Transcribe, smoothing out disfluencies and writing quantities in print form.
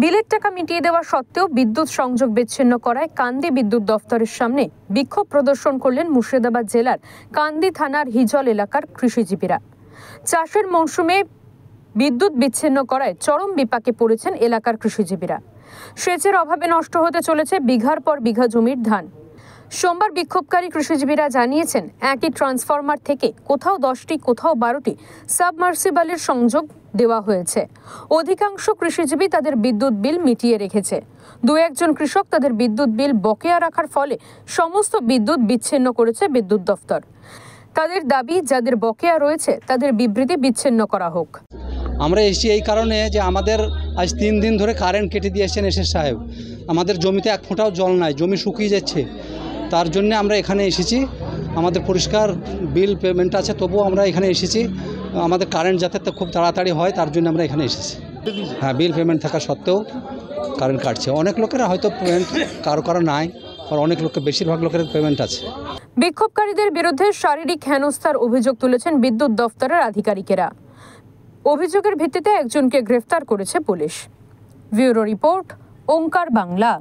বিলের টাকা মিটিয়ে দেওয়া সত্ত্বেও বিদ্যুৎ সংযোগ বিচ্ছিন্ন করায় কান্দি বিদ্যুৎ দফতরের সামনে বিক্ষোভ প্রদর্শন করলেন মুর্শিদাবাদ জেলার কান্দি থানার হিজল এলাকার কৃষিজীবীরা। চাষের মৌসুমে বিদ্যুৎ বিচ্ছিন্ন করায় চরম বিপাকে পড়েছেন এলাকার কৃষিজীবীরা। সেচের অভাবে নষ্ট হতে চলেছে বিঘার পর বিঘা জমির ধান। সোমবার বিক্ষোভকারী কৃষিজীবীরা জানিয়েছেন, একই ট্রান্সফরমার থেকে কোথাও 10টি কোথাও 12টি সাবমার্সিবলের সংযোগ দেওয়া হয়েছে। অধিকাংশ কৃষিজীবী তাদের বিদ্যুৎ বিল মিটিয়ে রেখেছে। দু একজন কৃষক তাদের বিদ্যুৎ বিল বকেয়া রাখার ফলে সমস্ত বিদ্যুৎ বিচ্ছিন্ন করেছে বিদ্যুৎ দফতর। তাদের দাবি, যাদের বকেয়া রয়েছে তাদের বিবৃতি বিচ্ছিন্ন করা হোক। আমরা এসেছি এই কারণে যে আমাদের আজ 3 দিন ধরে কারেন্ট কেটে দিয়েছেন এসএস সাহেব। আমাদের জমিতে এক ফোঁটাও জল নাই, জমি শুকিয়ে যাচ্ছে। তার জন্য আমরা এখানে এসেছি। আমাদের পরিষ্কার বিল পেমেন্ট আছে, তবুও আমরা এখানে এসেছি। আমাদের কারেন্ট যাতে খুব তাড়াতাড়ি হয় তার জন্য আমরা এখানে এসেছি। হ্যাঁ, বিল পেমেন্ট থাকা সত্ত্বেও কারেন্ট কাটছে। অনেক লোকেরা হয়তো পেমেন্ট কারো নাই, আর অনেক লোকের, বেশিরভাগ লোকের পেমেন্ট আছে। বিক্ষোভকারীদের বিরুদ্ধে শারীরিক হেনস্থার অভিযোগ তুলেছেন বিদ্যুৎ দফতরের আধিকারিকেরা। অভিযোগের ভিত্তিতে একজনকে গ্রেফতার করেছে পুলিশ। ব্যুরো রিপোর্ট, ওঙ্কার বাংলা।